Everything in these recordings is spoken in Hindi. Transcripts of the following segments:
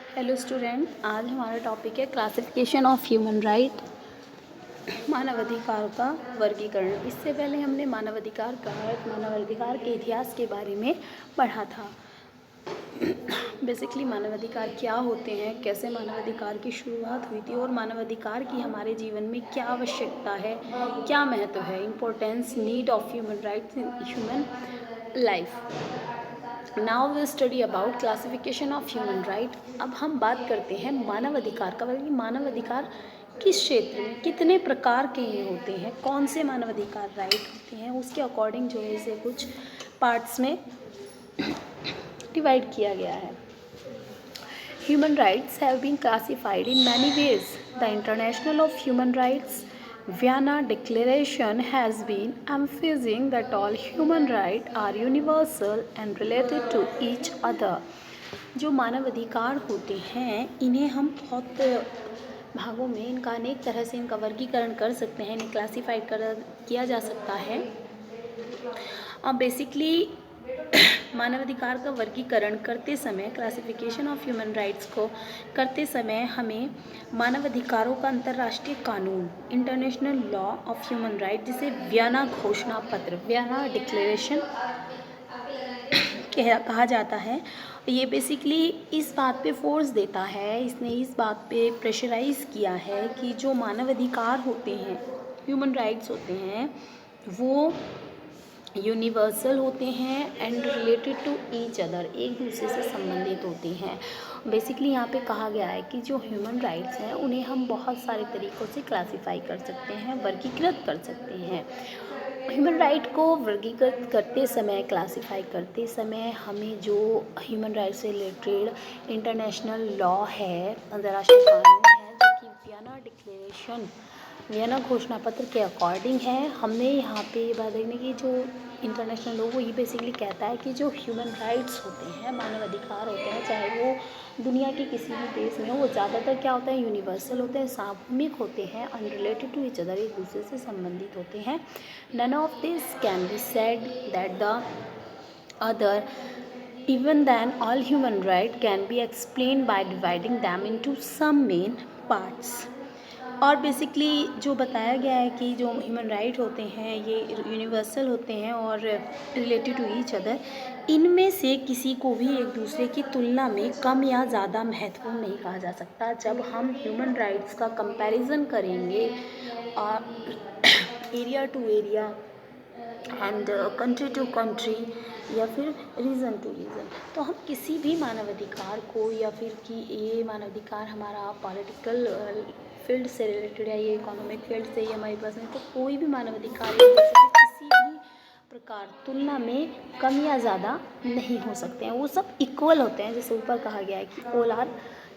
हेलो स्टूडेंट, आज हमारा टॉपिक है क्लासिफिकेशन ऑफ ह्यूमन राइट, मानवाधिकार का वर्गीकरण। इससे पहले हमने मानवाधिकार का अर्थ, मानवाधिकार के इतिहास के बारे में पढ़ा था। बेसिकली मानवाधिकार क्या होते हैं, कैसे मानवाधिकार की शुरुआत हुई थी और मानवाधिकार की हमारे जीवन में क्या आवश्यकता है, क्या महत्व है, importance, need of human rights in human life. Now we study about classification of human right. अब हम बात करते हैं मानव अधिकार का। बल्कि मानव अधिकार किस क्षेत्र में कितने प्रकार के होते हैं, कौन से मानव अधिकार राइट होते हैं, उसके अकॉर्डिंग जो है इसे कुछ पार्ट्स में डिवाइड किया गया है। Human rights have been classified in many ways. The International of Human Rights Vienna Declaration has been emphasizing that all human rights are universal and related to each other. जो मानव अधिकार होते हैं इन्हें हम बहुत भागों में, इनका अनेक तरह से इनका वर्गीकरण कर सकते हैं, इन्हें क्लासीफाइड किया जा सकता है। बेसिकली मानवाधिकार का वर्गीकरण करते समय, क्लासिफिकेशन ऑफ ह्यूमन राइट्स को करते समय हमें मानवाधिकारों का अंतर्राष्ट्रीय कानून, international law of human right, जिसे वियना घोषणा पत्र, वियना डिक्लेरेशन कहा जाता है, ये बेसिकली इस बात पे फोर्स देता है, इसने इस बात पे प्रेशराइज किया है कि जो मानवाधिकार होते हैं, ह्यूमन राइट्स होते हैं, वो यूनिवर्सल होते हैं and related to each other, एक दूसरे से संबंधित होते हैं। बेसिकली यहाँ पे कहा गया है कि जो ह्यूमन राइट्स हैं उन्हें हम बहुत सारे तरीक़ों से क्लासीफाई कर सकते हैं, वर्गीकृत कर सकते हैं। ह्यूमन राइट को वर्गीकृत करते समय, क्लासीफाई करते समय हमें जो ह्यूमन राइट्स से रिलेटेड इंटरनेशनल लॉ है, अंतर्राष्ट्रीय कानून है, जो कि वियना घोषणा पत्र के अकॉर्डिंग है, हमने यहाँ पे ये बात देखने की जो इंटरनेशनल लॉ वो ये बेसिकली कहता है कि जो ह्यूमन राइट्स होते हैं, मानव अधिकार होते हैं, चाहे वो दुनिया के किसी भी देश में हो, वो ज़्यादातर क्या होता है, यूनिवर्सल होते हैं, सार्वभौमिक होते हैं, अनरिलेटेड टू ईच अदर, एक दूसरे से संबंधित होते हैं। None of this can be said that the other even then all human right can be explained by dividing them into some main parts। और बेसिकली जो बताया गया है कि जो ह्यूमन राइट होते हैं ये यूनिवर्सल होते हैं और रिलेटेड टू ईच अदर, इनमें से किसी को भी एक दूसरे की तुलना में कम या ज़्यादा महत्वपूर्ण नहीं कहा जा सकता। जब हम ह्यूमन राइट्स का कंपैरिजन करेंगे area to area and country to country या फिर रीजन टू रीजन, तो हम किसी भी मानवाधिकार को, या फिर कि ये मानवाधिकार हमारा पॉलिटिकल फील्ड से रिलेटेड है, ये इकोनॉमिक फील्ड से ही हमारे पास में, तो कोई भी मानवाधिकार किसी भी प्रकार तुलना में कम या ज़्यादा नहीं हो सकते हैं, वो सब इक्वल होते हैं। जैसे ऊपर कहा गया है कि ऑल आर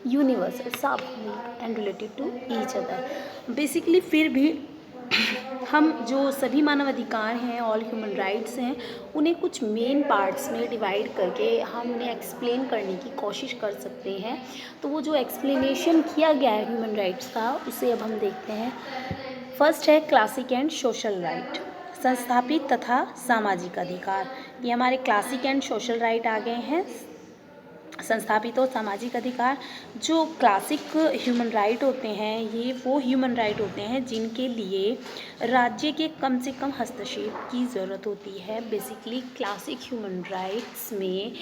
यूनिवर्सल, सार्वभौमिक and related to each other. Basically फिर भी हम जो सभी मानव अधिकार हैं, ऑल ह्यूमन राइट्स हैं, उन्हें कुछ मेन पार्ट्स में डिवाइड करके हम उन्हें एक्सप्लेन करने की कोशिश कर सकते हैं। तो वो जो एक्सप्लेनेशन किया गया है ह्यूमन राइट्स का, उसे अब हम देखते हैं। फर्स्ट है क्लासिक एंड सोशल राइट, संस्थापित तथा सामाजिक अधिकार। ये हमारे क्लासिक एंड सोशल राइट आ गए हैं, संस्थापित और सामाजिक अधिकार। जो क्लासिक ह्यूमन राइट होते हैं ये वो ह्यूमन राइट होते हैं जिनके लिए राज्य के कम से कम हस्तक्षेप की ज़रूरत होती है। बेसिकली क्लासिक ह्यूमन राइट्स में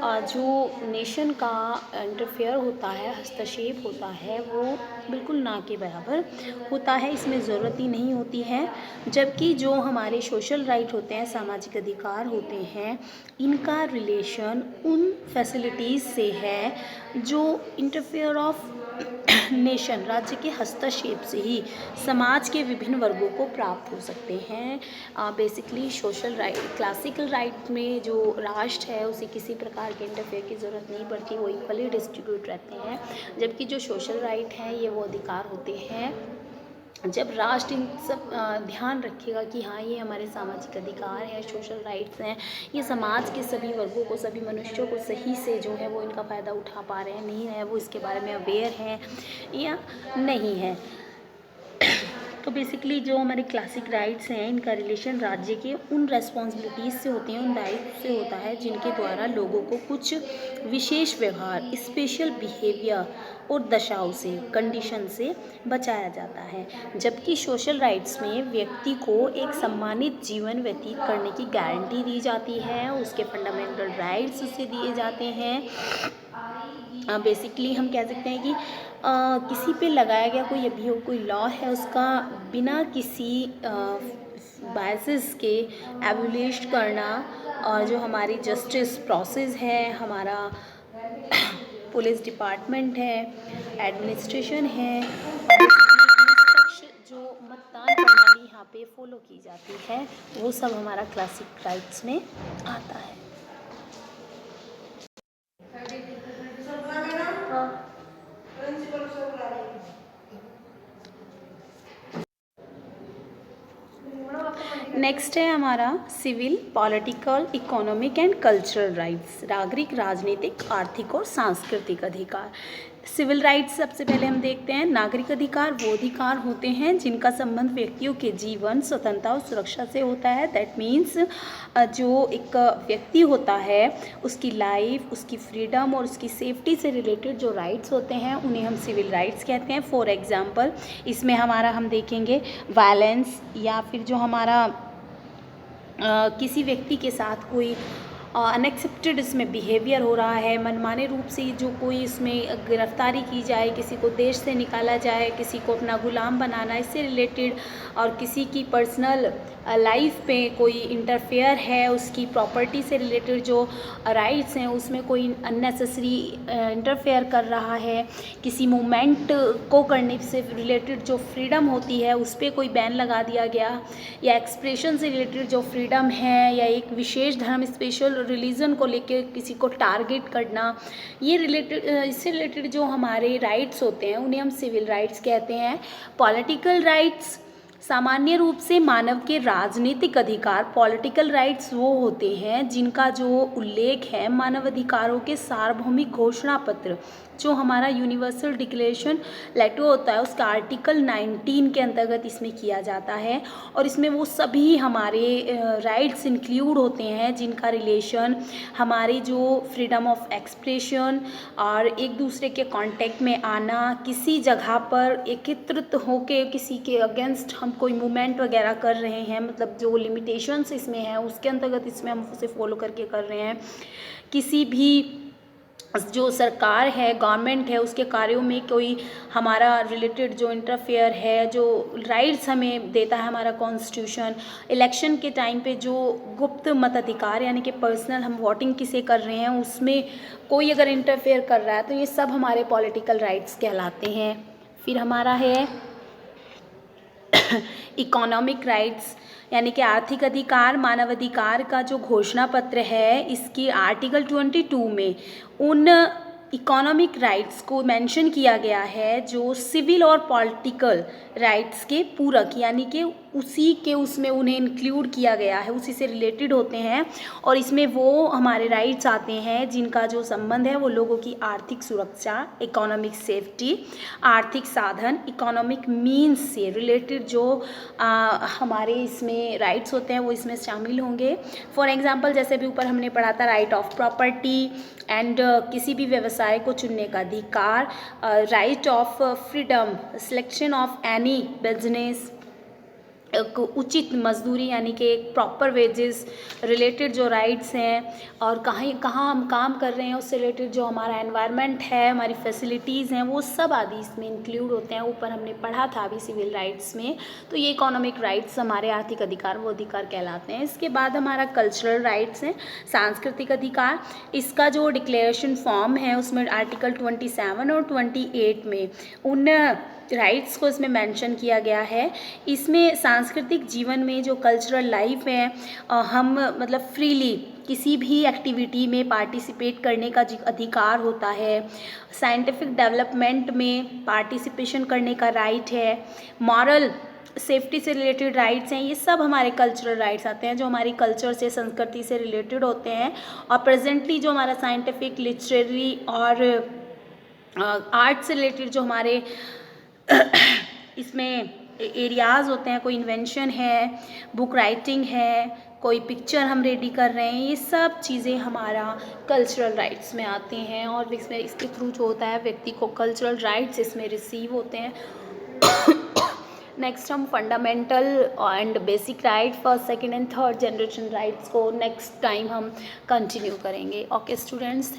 जो नेशन का इंटरफेयर होता है, हस्तक्षेप होता है, वो बिल्कुल ना के बराबर होता है, इसमें ज़रूरत ही नहीं होती है। जबकि जो हमारे सोशल राइट होते हैं, सामाजिक अधिकार होते हैं, इनका रिलेशन उन फैसिलिटीज़ से है जो इंटरफेयर ऑफ नेशन, राज्य के हस्तक्षेप से ही समाज के विभिन्न वर्गों को प्राप्त हो सकते हैं। Basically social right, classical right में जो राष्ट्र है उसे किसी प्रकार के इंटरफेयर की ज़रूरत नहीं पड़ती, वो इक्वली डिस्ट्रीब्यूट रहते हैं। जबकि जो सोशल राइट हैं ये वो अधिकार होते हैं जब राष्ट्र इन सब ध्यान रखेगा कि हाँ ये हमारे सामाजिक अधिकार हैं, सोशल राइट्स हैं, ये समाज के सभी वर्गों को, सभी मनुष्यों को सही से जो है वो इनका फ़ायदा उठा पा रहे हैं, नहीं है वो इसके बारे में अवेयर हैं या नहीं है। तो बेसिकली जो हमारे क्लासिक राइट्स हैं इनका रिलेशन राज्य के उन रेस्पॉन्सिबिलिटीज़ से होते हैं, उन दायित्व से होता है जिनके द्वारा लोगों को कुछ विशेष व्यवहार, स्पेशल बिहेवियर और दशाओं से, कंडीशन से बचाया जाता है। जबकि सोशल राइट्स में व्यक्ति को एक सम्मानित जीवन व्यतीत करने की गारंटी दी जाती है, उसके फंडामेंटल राइट्स उसे दिए जाते हैं। बेसिकली हम कह सकते हैं कि किसी पे लगाया गया कोई अभियोग, कोई लॉ है, उसका बिना किसी बायसेस के एबुलिश करना, और जो हमारी जस्टिस प्रोसेस है, हमारा पुलिस डिपार्टमेंट है, एडमिनिस्ट्रेशन है, निष्पक्ष जो मतदान प्रणाली यहाँ पे फॉलो की जाती है, वो सब हमारा क्लासिक राइट्स में आता है। नेक्स्ट है हमारा civil, political, economic and cultural rights, नागरिक, राजनीतिक, आर्थिक और सांस्कृतिक अधिकार। सिविल राइट्स सबसे पहले हम देखते हैं। नागरिक अधिकार वो अधिकार होते हैं जिनका संबंध व्यक्तियों के जीवन, स्वतंत्रता और सुरक्षा से होता है। दैट मीन्स जो एक व्यक्ति होता है उसकी लाइफ, उसकी फ्रीडम और उसकी सेफ्टी से रिलेटेड जो राइट्स होते हैं उन्हें हम सिविल राइट्स कहते हैं। फॉर एग्जांपल इसमें हमारा हम देखेंगे वायलेंस, या फिर जो हमारा किसी व्यक्ति के साथ कोई अनएक्सेप्टेड इसमें बिहेवियर हो रहा है, मनमाने रूप से जो कोई इसमें गिरफ्तारी की जाए, किसी को देश से निकाला जाए, किसी को अपना गुलाम बनाना, इससे रिलेटेड, और किसी की पर्सनल लाइफ पे कोई इंटरफेयर है, उसकी प्रॉपर्टी से रिलेटेड जो राइट्स हैं उसमें कोई अननेसेसरी इंटरफेयर कर रहा है, किसी मूवमेंट को करने से रिलेटेड जो फ्रीडम होती है उस पर कोई बैन लगा दिया गया, या एक्सप्रेशन से रिलेटेड जो फ्रीडम है, या एक विशेष धर्म, स्पेशल रिलीजन को लेकर किसी को टारगेट करना, ये रिलेटेड, इससे रिलेटेड जो हमारे राइट्स होते हैं उन्हें हम सिविल राइट्स कहते हैं। पॉलिटिकल राइट्स सामान्य रूप से मानव के राजनीतिक अधिकार, पॉलिटिकल राइट्स वो होते हैं जिनका जो उल्लेख है मानव अधिकारों के सार्वभौमिक घोषणा पत्र, जो हमारा यूनिवर्सल डिक्लेरेशन लेटर होता है उसका आर्टिकल 19 के अंतर्गत इसमें किया जाता है। और इसमें वो सभी हमारे राइट्स इंक्लूड होते हैं जिनका रिलेशन हमारी जो फ्रीडम ऑफ एक्सप्रेशन और एक दूसरे के कांटेक्ट में आना, किसी जगह पर एकत्रित होके किसी के अगेंस्ट हम कोई मूवमेंट वगैरह कर रहे हैं, मतलब जो लिमिटेशंस इसमें हैं उसके अंतर्गत इसमें हम उसे फॉलो करके कर रहे हैं। किसी भी जो सरकार है, गवर्नमेंट है, उसके कार्यों में कोई हमारा रिलेटेड जो इंटरफेयर है, जो राइट्स हमें देता है हमारा कॉन्स्टिट्यूशन, इलेक्शन के टाइम पे जो गुप्त मताधिकार यानी कि पर्सनल हम वोटिंग किसे कर रहे हैं उसमें कोई अगर इंटरफेयर कर रहा है तो ये सब हमारे पॉलिटिकल राइट्स कहलाते हैं। फिर हमारा है इकोनॉमिक राइट्स यानी कि आर्थिक अधिकार। मानव अधिकार का जो घोषणा पत्र है इसकी आर्टिकल 22 में उन इकोनॉमिक राइट्स को मेंशन किया गया है जो सिविल और पॉलिटिकल राइट्स के पूरक, यानी कि उसी के उसमें उन्हें इंक्लूड किया गया है, उसी से रिलेटेड होते हैं। और इसमें वो हमारे राइट्स आते हैं जिनका जो संबंध है वो लोगों की आर्थिक सुरक्षा, इकोनॉमिक सेफ्टी, आर्थिक साधन, इकोनॉमिक मीन्स से रिलेटेड जो हमारे इसमें राइट्स होते हैं वो इसमें शामिल होंगे। फॉर एग्जांपल जैसे भी ऊपर हमने पढ़ा था राइट ऑफ प्रॉपर्टी एंड किसी भी व्यवसाय को चुनने का अधिकार, right of freedom, selection of any business, एक उचित मजदूरी यानी कि एक प्रॉपर वेजेस रिलेटेड जो राइट्स हैं, और कहाँ हम काम कर रहे हैं उससे रिलेटेड जो हमारा एनवायरनमेंट है, हमारी फैसिलिटीज़ हैं, वो सब आदि इसमें इंक्लूड होते हैं। ऊपर हमने पढ़ा था अभी सिविल राइट्स में। तो ये इकोनॉमिक राइट्स हमारे आर्थिक अधिकार वो अधिकार कहलाते हैं। इसके बाद हमारा कल्चरल राइट्स हैं, सांस्कृतिक अधिकार। इसका जो डिक्लेरेशन फॉर्म है उसमें आर्टिकल 27 और 28 में उन राइट्स को इसमें मेंशन किया गया है। इसमें सांस्कृतिक जीवन में जो कल्चरल लाइफ है हम मतलब फ्रीली किसी भी एक्टिविटी में पार्टिसिपेट करने का अधिकार होता है। साइंटिफिक डेवलपमेंट में पार्टिसिपेशन करने का राइट है। मॉरल सेफ्टी से रिलेटेड राइट्स हैं। ये सब हमारे कल्चरल राइट्स आते हैं जो हमारी कल्चर से, संस्कृति से रिलेटेड होते हैं। और प्रेजेंटली जो हमारा साइंटिफिक, लिटरेरी और आर्ट से रिलेटेड जो हमारे इसमें एरियाज़ होते हैं, कोई इन्वेंशन है, बुक राइटिंग है, कोई पिक्चर हम रेडी कर रहे हैं, ये सब चीज़ें हमारा कल्चरल राइट्स में आते हैं और इसमें इसके थ्रू जो होता है व्यक्ति को कल्चरल राइट्स इसमें रिसीव होते हैं। नेक्स्ट हम fundamental and basic right first second and third generation rights को नेक्स्ट टाइम हम कंटिन्यू करेंगे। Okay students.